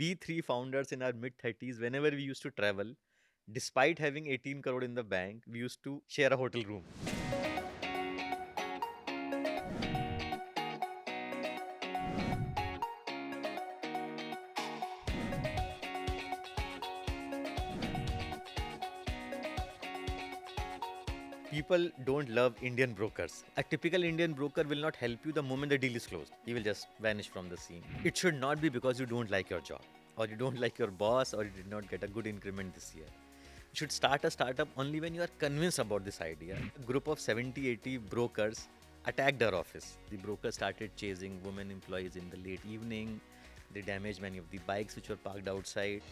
We three founders in our mid 30s, whenever we used to travel, despite having 18 crore in the bank, we used to share a hotel room. People don't love Indian brokers. A typical Indian broker will not help you the moment the deal is closed. He will just vanish from the scene. It should not be because you don't like your job, or you don't like your boss, or you did not get a good increment this year. You should start a startup only when you are convinced about this idea. A group of 70, 80 brokers attacked our office. The brokers started chasing women employees in the late evening. They damaged many of the bikes which were parked outside.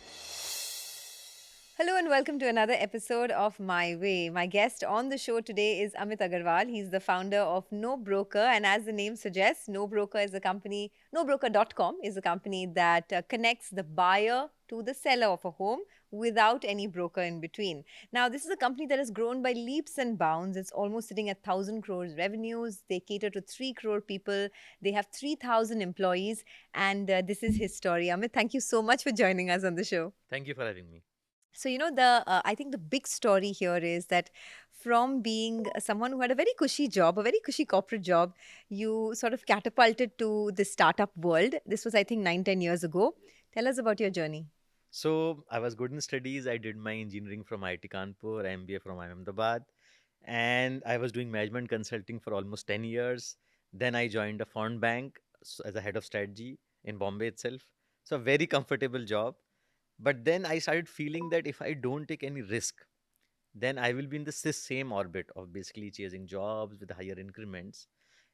Hello and welcome to another episode of My Way. My guest on the show today is Amit Agarwal. He's the founder of NoBroker, and as the name suggests, NoBroker is a company, NoBroker.com is a company that connects the buyer to the seller of a home without any broker in between. Now, this is a company that has grown by leaps and bounds. It's almost sitting at 1,000 crores revenues. They cater to 3 crore people. They have 3,000 employees, and this is his story. Amit, thank you so much for joining us on the show. Thank you for having me. So, I think the big story here is that from being someone who had a very cushy job, a very cushy corporate job, you sort of catapulted to the startup world. This was, I think, 9, 10 years ago. Tell us about your journey. So I was good in studies. I did my engineering from IIT Kanpur, MBA from Ahmedabad, and I was doing management consulting for almost 10 years. Then I joined a fund bank as a head of strategy in Bombay itself. So a very comfortable job. But then I started feeling that if I don't take any risk, then I will be in the same orbit of basically chasing jobs with higher increments.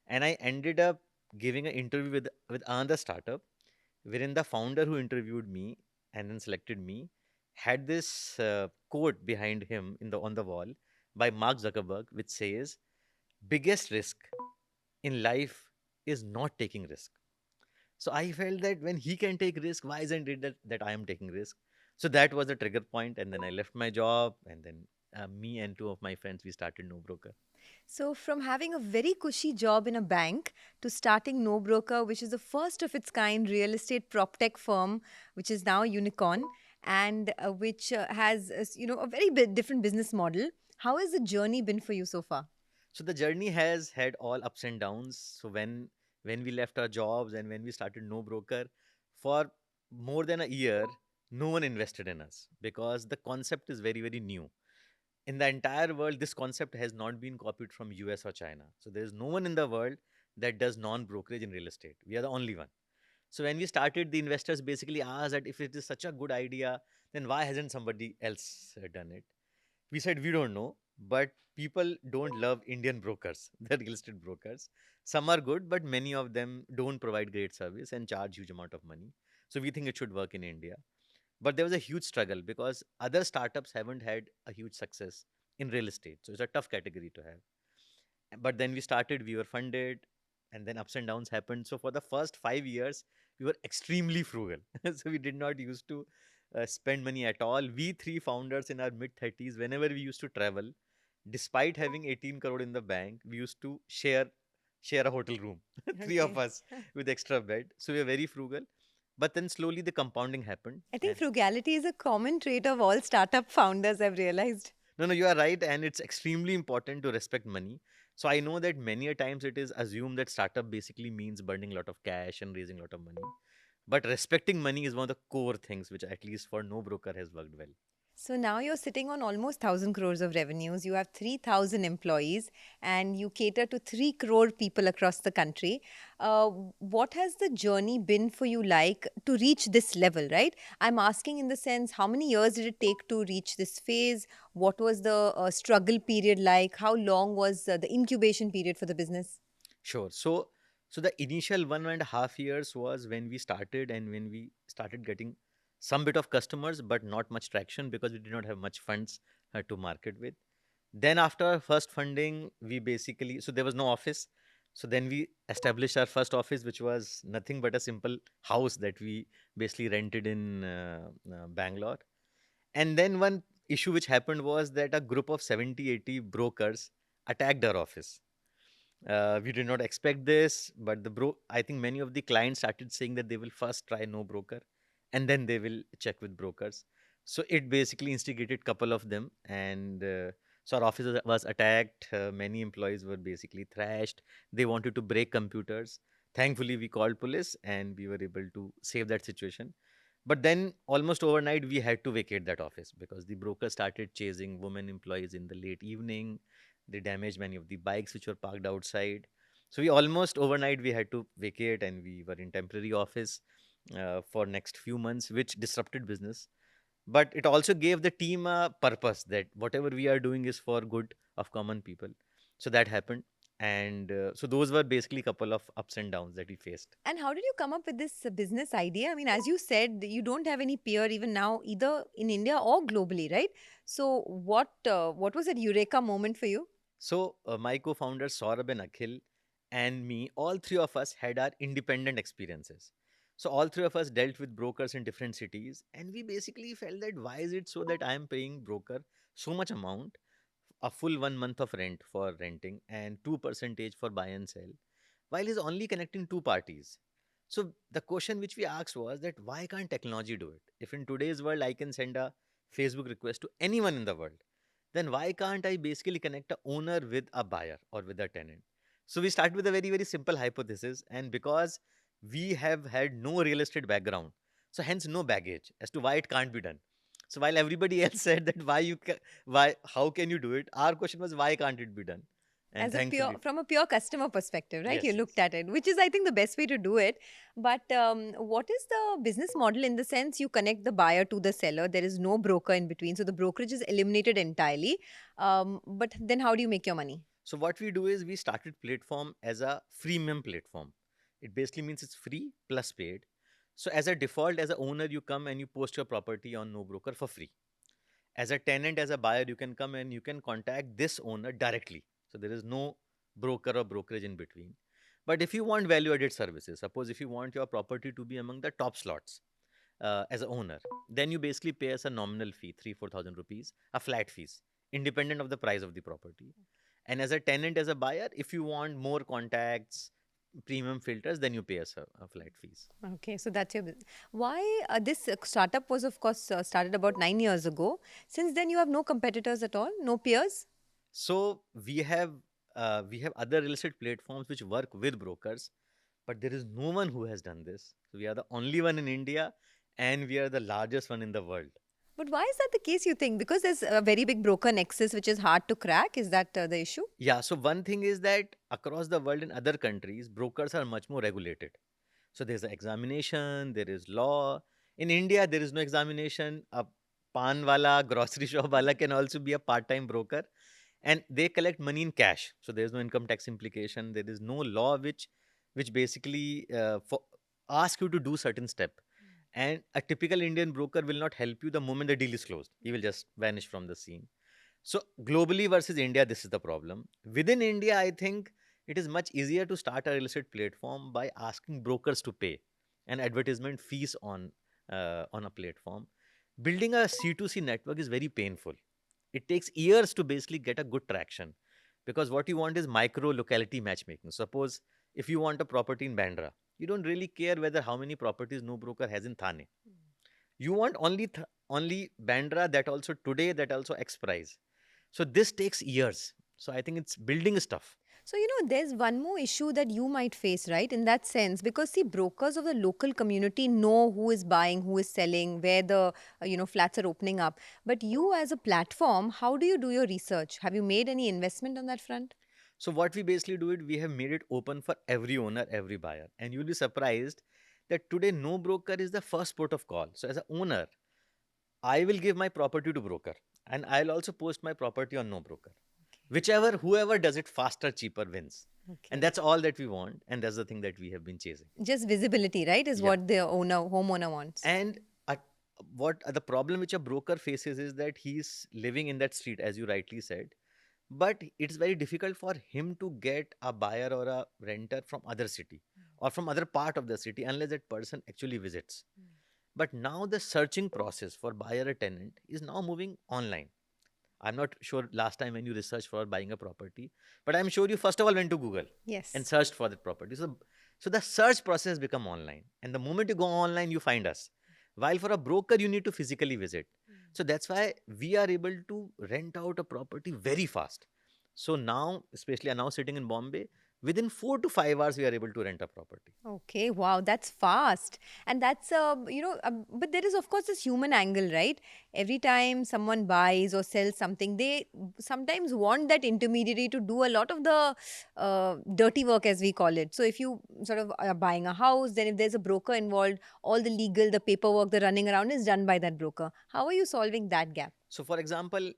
And I ended up giving an interview with another startup, wherein the founder who interviewed me and then selected me had this quote behind him on the wall by Mark Zuckerberg, which says, "Biggest risk in life is not taking risk." So I felt that when he can take risk, why isn't it that I am taking risk? So that was the trigger point, and then I left my job, and then me and two of my friends we started No Broker. So, from having a very cushy job in a bank to starting NoBroker, which is the first of its kind real estate prop tech firm, which is now a unicorn and which has a very different business model. How has the journey been for you so far? So the journey has had all ups and downs. So when we left our jobs and when we started No Broker, for more than a year, no one invested in us because the concept is very, very new. In the entire world, this concept has not been copied from US or China. So there is no one in the world that does non-brokerage in real estate. We are the only one. So when we started, the investors basically asked that if it is such a good idea, then why hasn't somebody else done it? We said we don't know, but people don't love Indian brokers, the real estate brokers. Some are good, but many of them don't provide great service and charge huge amount of money. So we think it should work in India. But there was a huge struggle because other startups haven't had a huge success in real estate. So it's a tough category to have. But then we started, we were funded, and then ups and downs happened. So for the first 5 years, we were extremely frugal. So we did not used to spend money at all. We three founders in our mid 30s, whenever we used to travel, despite having 18 crore in the bank, we used to share a hotel room, three of Okay. us with extra bed. So we were very frugal. But then slowly the compounding happened. I think frugality is a common trait of all startup founders, I've realized. No, no, you are right. And it's extremely important to respect money. So I know that many a times it is assumed that startup basically means burning a lot of cash and raising a lot of money. But respecting money is one of the core things which at least for no broker has worked well. So now you're sitting on almost 1,000 crores of revenues. You have 3,000 employees and you cater to 3 crore people across the country. What has the journey been for you like to reach this level, right? I'm asking in the sense, how many years did it take to reach this phase? What was the struggle period like? How long was the incubation period for the business? Sure. So the initial 1.5 years was when we started and when we started getting some bit of customers, but not much traction because we did not have much funds to market with. Then after our first funding, we basically, so there was no office. So then we established our first office, which was nothing but a simple house that we basically rented in Bangalore. And then one issue which happened was that a group of 70, 80 brokers attacked our office. We did not expect this, but I think many of the clients started saying that they will first try no broker. and then they will check with brokers. So it basically instigated couple of them, and so our office was attacked. Many employees were basically thrashed. They wanted to break computers. Thankfully, we called police and we were able to save that situation. But then, almost overnight, we had to vacate that office because the broker started chasing women employees in the late evening. They damaged many of the bikes which were parked outside. So we almost overnight we had to vacate, and we were in temporary office for next few months, which disrupted business. But it also gave the team a purpose that whatever we are doing is for good of common people. So that happened, and so those were basically couple of ups and downs that we faced. And how did you come up with this business idea? I mean, as you said, you don't have any peer even now, either in India or globally, right? So, what was that eureka moment for you? So my co-founders Saurabh and Akhil and me, all three of us had our independent experiences. So all three of us dealt with brokers in different cities, and we basically felt that why is it so that I am paying broker so much amount, a full 1 month of rent for renting and 2% for buy and sell, while he's only connecting two parties. So the question which we asked was that why can't technology do it? If in today's world I can send a Facebook request to anyone in the world, then why can't I basically connect a owner with a buyer or with a tenant? So we start with a very, very simple hypothesis. And because we have had no real estate background, so hence no baggage as to why it can't be done. So while everybody else said that why, how can you do it? Our question was why can't it be done? And As a pure, thankfully, from a pure customer perspective, right? You yes, looked yes. at it, which is, I think, the best way to do it. But what is the business model in the sense you connect the buyer to the seller? There is no broker in between, so the brokerage is eliminated entirely. But then, how do you make your money? So what we do is we started platform as a freemium platform. It basically means it's free plus paid. So as a default, as a owner, you come and you post your property on NoBroker for free. As a tenant, as a buyer, you can come and you can contact this owner directly. So there is no broker or brokerage in between. But if you want value added services, suppose if you want your property to be among the top slots as a owner, then you basically pay us a nominal fee, 3 4,000 rupees, a flat fees, independent of the price of the property. And as a tenant, as a buyer, if you want more contacts, premium filters, then you pay us a flat fees. Okay, so that's your business. Why this startup was, of course, started about 9 years ago. Since then, you have no competitors at all, no peers. So we have other real estate platforms which work with brokers, but there is no one who has done this. So we are the only one in India, and we are the largest one in the world. But why is that the case, you think? Because there's a very big broker nexus which is hard to crack. Is that the issue? Yeah. So one thing is that across the world in other countries, brokers are much more regulated. So there's an examination, there is law. In India, there is no examination. A pan-wala, grocery shop wala can also be a part-time broker, and they collect money in cash. So there's no income tax implication. There is no law which basically ask you to do certain step. And a typical Indian broker will not help you the moment the deal is closed. He will just vanish from the scene. So globally versus India, this is the problem. Within India, I think it is much easier to start a real estate platform by asking brokers to pay an advertisement fees on a platform. Building a C2C network is very painful. It takes years to basically get a good traction, because what you want is micro locality matchmaking. Suppose if you want a property in Bandra, you don't really care whether how many properties no broker has in Thane. You want only Bandra, that also today, that also X price. So this takes years. So I think it's building stuff. So, there's one more issue that you might face, right? In that sense, because see, brokers of the local community know who is buying, who is selling, where the, flats are opening up. But you as a platform, how do you do your research? Have you made any investment on that front? So what we basically do it, we have made it open for every owner, every buyer. And you'll be surprised that today no broker is the first port of call. So as an owner, I will give my property to broker, and I'll also post my property on no broker. Whichever, whoever does it faster, cheaper wins. Okay. And that's all that we want. And that's the thing that we have been chasing. Just visibility, right? Is Yeah. what the homeowner wants. And what the problem which a broker faces is that he's living in that street, as you rightly said. But it's very difficult for him to get a buyer or a renter from other city or from other part of the city unless that person actually visits. But now the searching process for buyer or tenant is now moving online. I'm not sure last time when you researched for buying a property, but I'm sure you first of all went to Google and Yes. searched for that property. So the search process has become online. And the moment you go online, you find us. While for a broker, you need to physically visit. So that's why we are able to rent out a property very fast. So now, especially now sitting in Bombay, within 4 to 5 hours, we are able to rent a property. Okay, wow, that's fast. And that's, but there is, of course, this human angle, right? Every time someone buys or sells something, they sometimes want that intermediary to do a lot of the dirty work, as we call it. So if you sort of are buying a house, then if there's a broker involved, all the legal, the paperwork, the running around is done by that broker. How are you solving that gap? So, for example,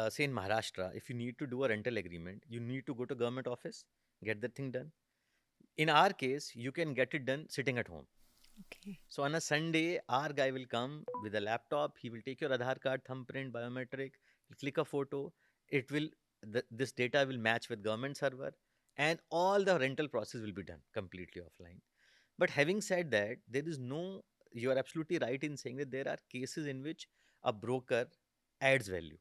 say in Maharashtra, if you need to do a rental agreement, you need to go to government office, get the thing done. In our case, you can get it done sitting at home. Okay. So on a Sunday, our guy will come with a laptop. He will take your Aadhaar card, thumbprint, biometric, click a photo. It will this data will match with government server, and all the rental process will be done completely offline. But having said that, there is no. You are absolutely right in saying that there are cases in which a broker adds value,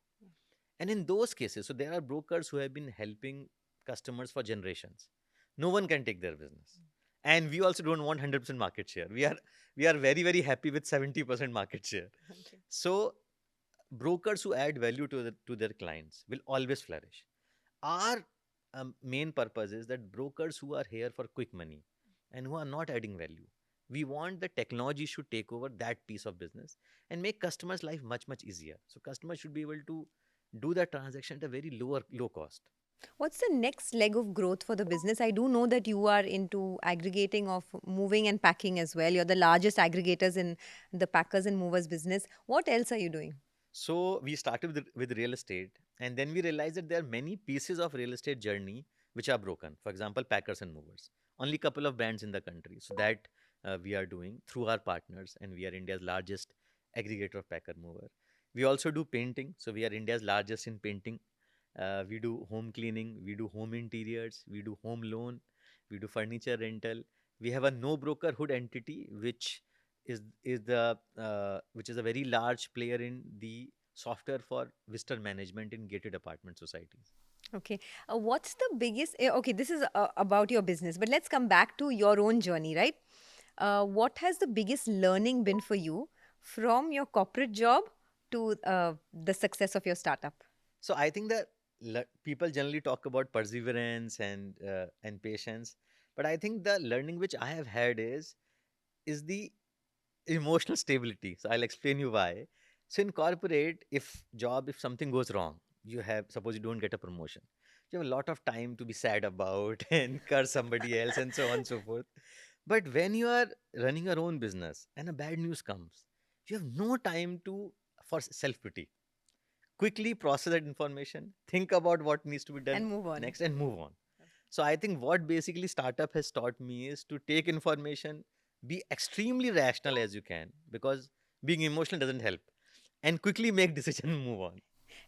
and in those cases, so there are brokers who have been helping customers for generations. No one can take their business. And we also don't want 100% market share. We are very, very happy with 70% market share. Okay. So brokers who add value to their clients will always flourish. Our main purpose is that brokers who are here for quick money and who are not adding value, we want the technology should take over that piece of business and make customers' life much, much easier. So customers should be able to do that transaction at a very low cost. What's the next leg of growth for the business? I do know that you are into aggregating of moving and packing as well. You're the largest aggregators in the packers and movers business. What else are you doing? So we started with real estate, and then we realized that there are many pieces of real estate journey which are broken. For example, packers and movers. Only couple of brands in the country. So that we are doing through our partners, and we are India's largest aggregator of packer mover. We also do painting. So we are India's largest in painting. We do home cleaning. We do home interiors. We do home loan. We do furniture rental. We have a no brokerhood entity which is a very large player in the software for visitor management in gated apartment societies. Okay. What's the biggest? Okay, this is about your business, but let's come back to your own journey, right? What has the biggest learning been for you from your corporate job to the success of your startup? So I think that people generally talk about perseverance and patience, but I think the learning which I have had is the emotional stability. So I'll explain you why. So in corporate, if something goes wrong, you have suppose you don't get a promotion, you have a lot of time to be sad about and curse somebody else and so on and so forth. But when you are running your own business and a bad news comes, you have no time to for self pity. Quickly process that information, think about what needs to be done And move on. next, and move on. So I think what basically startup has taught me is to take information, be extremely rational as you can, because being emotional doesn't help, and quickly make decision and move on.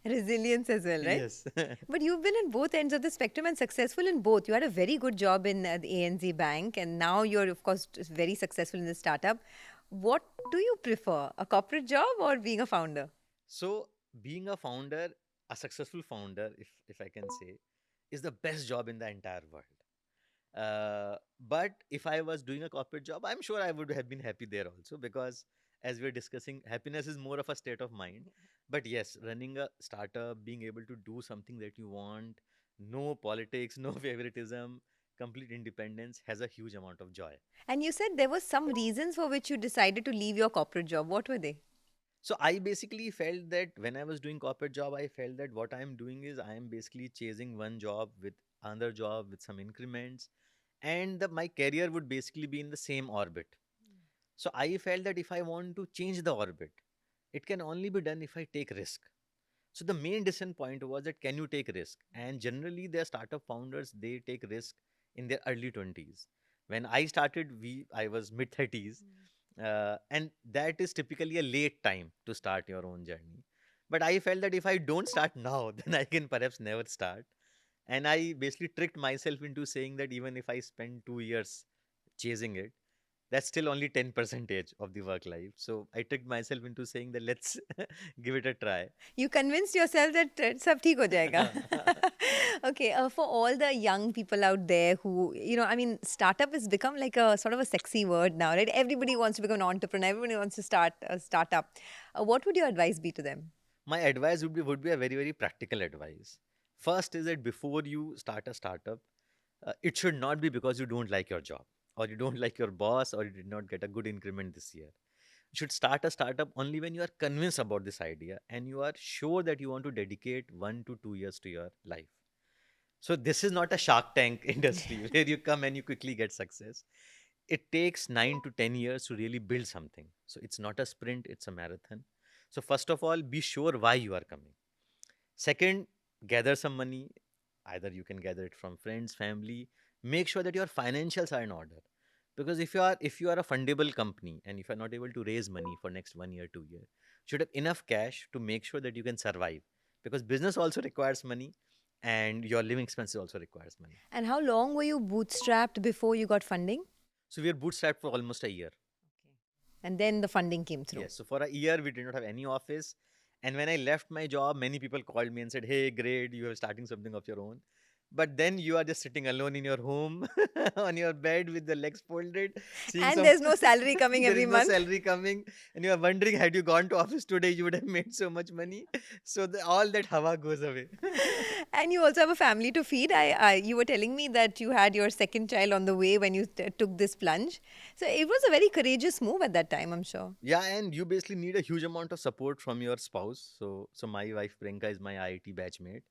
Resilience as well, right? Yes. But you've been in both ends of the spectrum and successful in both. You had a very good job in the ANZ Bank, and now you're, of course, very successful in the startup. What do you prefer, a corporate job or being a founder? So being a founder, a successful founder, if I can say, is the best job in the entire world. But if I was doing a corporate job, I'm sure I would have been happy there also, because as we're discussing, happiness is more of a state of mind. But yes, running a startup, being able to do something that you want, no politics, no favoritism, complete independence, has a huge amount of joy. And you said there were some reasons for which you decided to leave your corporate job. What were they? So I basically felt that when I was doing corporate job, I felt that what I am doing is I am basically chasing one job with another job with some increments, and my career would basically be in the same orbit. So I felt that if I want to change the orbit, it can only be done if I take risk. So the main decision point was that can you take risk? And generally, the startup founders, they take risk in their early 20s. When I started, I was mid 30s, and that is typically a late time to start your own journey. But I felt that if I don't start now, then I can perhaps never start. And I basically tricked myself into saying that even if I spend 2 years chasing it, that's still only 10 percentage of the work life. So I tricked myself into saying that let's give it a try. You convinced yourself that sab theek ho jayega. Okay, for all the young people out there who, I mean, startup has become like a sort of a sexy word now, right? Everybody wants to become an entrepreneur. Everybody wants to start a startup. What would your advice be to them? My advice would be a very, very practical advice. First is that before you start a startup, it should not be because you don't like your job, or you don't like your boss, or you did not get a good increment this year. You should start a startup only when you are convinced about this idea and you are sure that you want to dedicate 1 to 2 years to your life. So this is not a Shark Tank industry where you come and you quickly get success. It takes 9 to 10 years to really build something. So it's not a sprint, it's a marathon. So first of all, be sure why you are coming. Second, gather some money. Either you can gather it from friends, family. Make sure that your financials are in order. Because if you are a fundable company and if you're not able to raise money for next 1 year, 2 year, you should have enough cash to make sure that you can survive. Because business also requires money and your living expenses also requires money. And how long were you bootstrapped before you got funding? So we are bootstrapped for almost a year. And then the funding came through. Yes. So for a year, we did not have any office. And when I left my job, many people called me and said, "Hey, great, you are starting something of your own." But then you are just sitting alone in your home on your bed with the legs folded, seeing And some, there's no salary coming there every is no month. salary coming, and you are wondering, had you gone to office today, you would have made so much money. So all that hawa goes away. And you also have a family to feed. You were telling me that you had your second child on the way when you took this plunge. So it was a very courageous move at that time, I'm sure. Yeah, and you basically need a huge amount of support from your spouse. So my wife Priyanka is my IIT batchmate.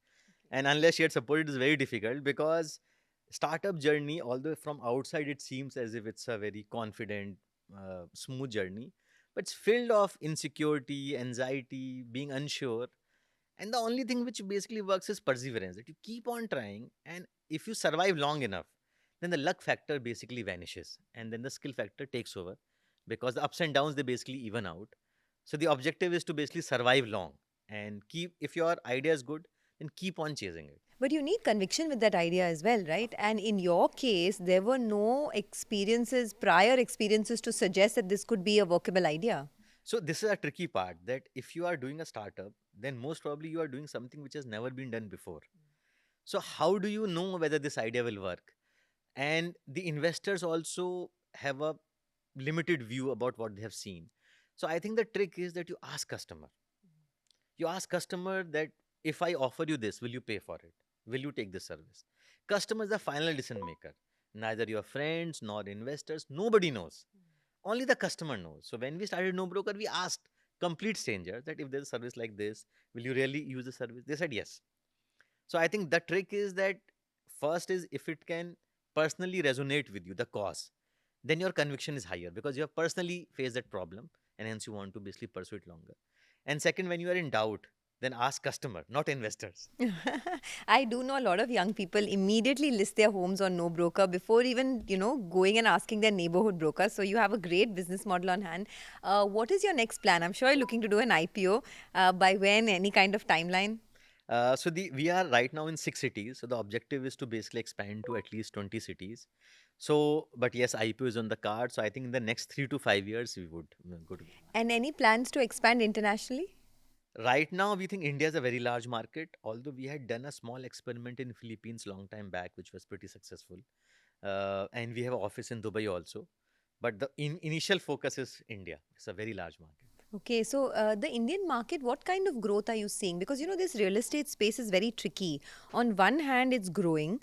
And unless she had support, it is very difficult because startup journey, although from outside it seems as if it's a very confident, smooth journey, but it's filled of insecurity, anxiety, being unsure. And the only thing which basically works is perseverance, that you keep on trying. And if you survive long enough, then the luck factor basically vanishes. And then the skill factor takes over because the ups and downs, they basically even out. So the objective is to basically survive long and keep, if your idea is good, then keep on chasing it. But you need conviction with that idea as well, right? And in your case, there were no experiences, prior experiences to suggest that this could be a workable idea. So this is a tricky part, that if you are doing a startup, then most probably you are doing something which has never been done before. So how do you know whether this idea will work? And the investors also have a limited view about what they have seen. So I think the trick is that you ask customer. You ask customer that, if I offer you this, will you pay for it? Will you take this service? Customer is the final decision maker. Neither your friends nor investors, nobody knows. Only the customer knows. So when we started No Broker, we asked complete strangers that if there's a service like this, will you really use the service? They said yes. So I think the trick is that, first is if it can personally resonate with you, the cause, then your conviction is higher because you have personally faced that problem and hence you want to basically pursue it longer. And second, when you are in doubt, then ask customer, not investors. I do know a lot of young people immediately list their homes on No Broker before even, going and asking their neighborhood broker. So you have a great business model on hand. What is your next plan? I'm sure you're looking to do an IPO. By when? Any kind of timeline? So we are right now in 6 cities. So the objective is to basically expand to at least 20 cities. So, but yes, IPO is on the card. So I think in the next 3 to 5 years we would go to. And any plans to expand internationally? Right now, we think India is a very large market. Although we had done a small experiment in Philippines long time back, which was pretty successful, and we have an office in Dubai also. But the initial focus is India. It's a very large market. Okay, so the Indian market, what kind of growth are you seeing? Because this real estate space is very tricky. On one hand, it's growing.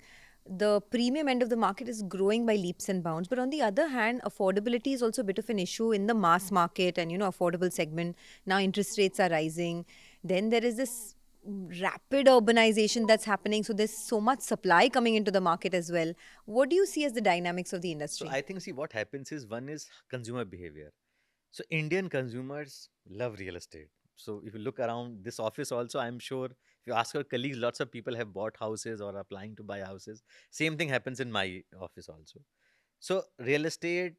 The premium end of the market is growing by leaps and bounds. But on the other hand, affordability is also a bit of an issue in the mass market and, affordable segment. Now interest rates are rising. Then there is this rapid urbanization that's happening. So there's so much supply coming into the market as well. What do you see as the dynamics of the So industry? I think, see, what happens is, one is consumer behavior. So Indian consumers love real estate. So if you look around this office also, I'm sure if you ask your colleagues, lots of people have bought houses or are applying to buy houses. Same thing happens in my office also. So real estate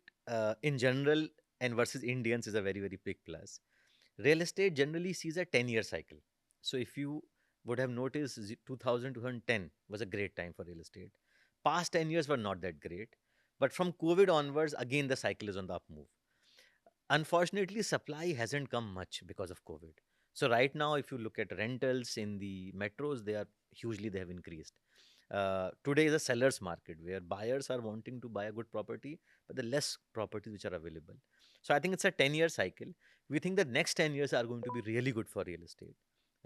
in general and versus Indians is a very, very big plus. Real estate generally sees a 10-year cycle. So if you would have noticed, 2000 2010 was a great time for real estate. Past 10 years were not that great. But from COVID onwards, again, the cycle is on the up move. Unfortunately, supply hasn't come much because of COVID. So right now, if you look at rentals in the metros, they have increased. Today is a seller's market where buyers are wanting to buy a good property, but the less properties which are available. So I think it's a 10-year cycle. We think the next 10 years are going to be really good for real estate.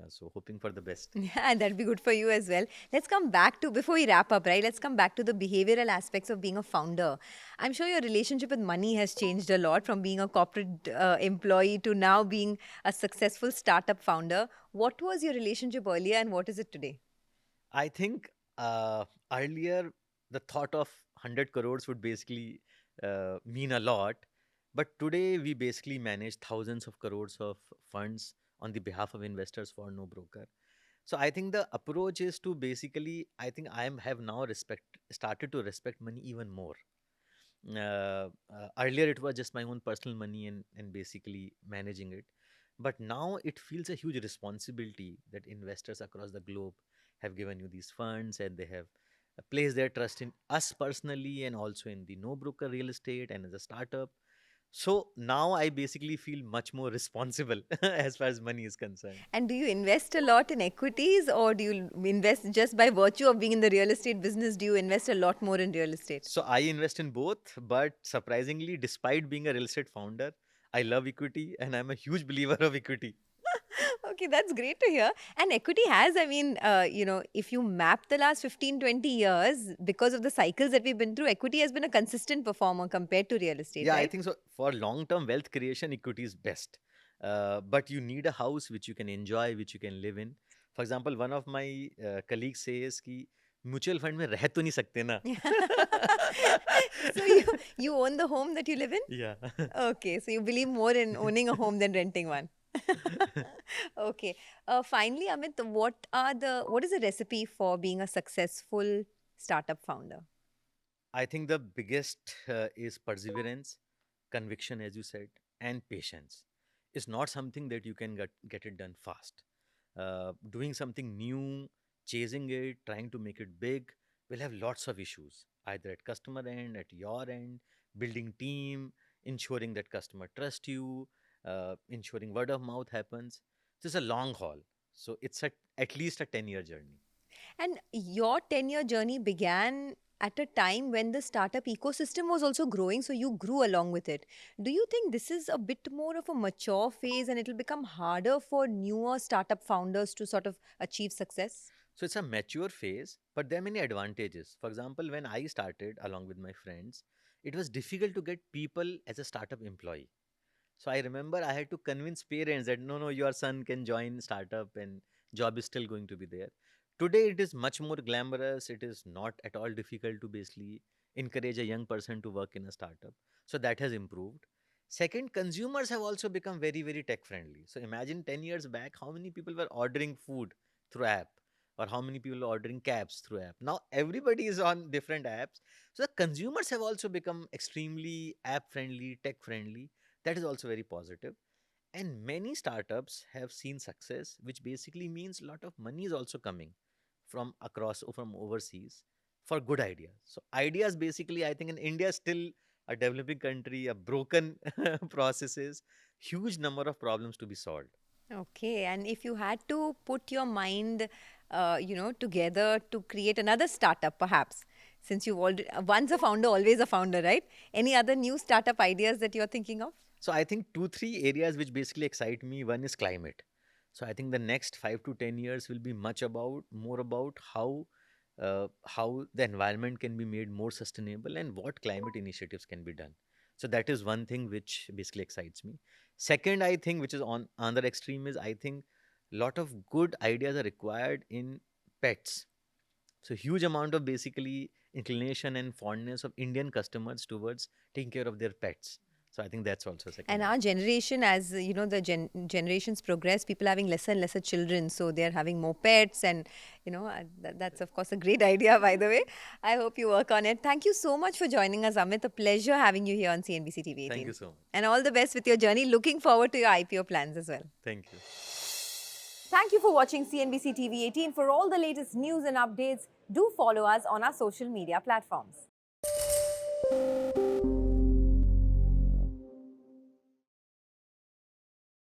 So hoping for the best. Yeah, that'd be good for you as well. Let's come back to, before we wrap up, right? Let's come back to the behavioral aspects of being a founder. I'm sure your relationship with money has changed a lot from being a corporate employee to now being a successful startup founder. What was your relationship earlier and what is it today? I think earlier the thought of 100 crores would basically mean a lot. But today we basically manage thousands of crores of funds on the behalf of investors for no broker. So I think the approach is to basically, I think have now started to respect money even more. Earlier it was just my own personal money and basically managing it. But now it feels a huge responsibility that investors across the globe have given you these funds and they have placed their trust in us personally and also in the no broker real estate and as a startup. So now I basically feel much more responsible as far as money is concerned. And do you invest a lot in equities or do you invest just by virtue of being in the real estate business? Do you invest a lot more in real estate? So I invest in both, but surprisingly, despite being a real estate founder, I love equity and I'm a huge believer of equity. Okay, that's great to hear. And equity has, I mean, if you map the last 15, 20 years, because of the cycles that we've been through, equity has been a consistent performer compared to real estate, Yeah, I right? think so. For long-term wealth creation, equity is best. But you need a house which you can enjoy, which you can live in. For example, one of my colleagues says कि mutual fund में रह तो नहीं सकते ना. So you own the home that you live in? Yeah. Okay, so you believe more in owning a home than renting one. Okay. Finally, Amit, what is the recipe for being a successful startup founder? I think the biggest is perseverance, conviction, as you said, and patience. It's not something that you can get it done fast. Doing something new, chasing it, trying to make it big will have lots of issues, either at customer end, at your end, building team, ensuring that customer trust you, ensuring word of mouth happens. This is a long haul. So it's at least a 10-year journey. And your 10-year journey began at a time when the startup ecosystem was also growing, so you grew along with it. Do you think this is a bit more of a mature phase and it'll become harder for newer startup founders to sort of achieve success? So it's a mature phase, but there are many advantages. For example, when I started along with my friends, it was difficult to get people as a startup employee. So I remember I had to convince parents that no, your son can join startup and job is still going to be there. Today it is much more glamorous. It is not at all difficult to basically encourage a young person to work in a startup. So that has improved. Second, consumers have also become very, very tech friendly. So imagine 10 years back, how many people were ordering food through app or how many people are ordering cabs through app. Now everybody is on different apps. So the consumers have also become extremely app friendly, tech friendly. That is also very positive. And many startups have seen success, which basically means a lot of money is also coming from across or from overseas for good ideas. So ideas basically, I think in India is still a developing country, a broken processes, huge number of problems to be solved. Okay, and if you had to put your mind, together to create another startup, perhaps, since you've already once a founder, always a founder, right? Any other new startup ideas that you're thinking of? So I think two, three areas which basically excite me. One is climate. So I think the next 5 to 10 years will be more about how the environment can be made more sustainable and what climate initiatives can be done. So that is one thing which basically excites me. Second, I think which is on other extreme is I think lot of good ideas are required in pets. So huge amount of basically inclination and fondness of Indian customers towards taking care of their pets. So I think that's also a second And area. our generation, as the generations progress, people having lesser and lesser children, so they're having more pets, and that's of course a great idea. By the way, I hope you work on it. Thank you so much for joining us, Amit. A pleasure having you here on CNBC Thank you TV18, so much. and all the best with your journey. Looking forward to your IPO plans as well. Thank you. Thank you for watching CNBC TV18. For all the latest news and updates, do follow us on our social media platforms.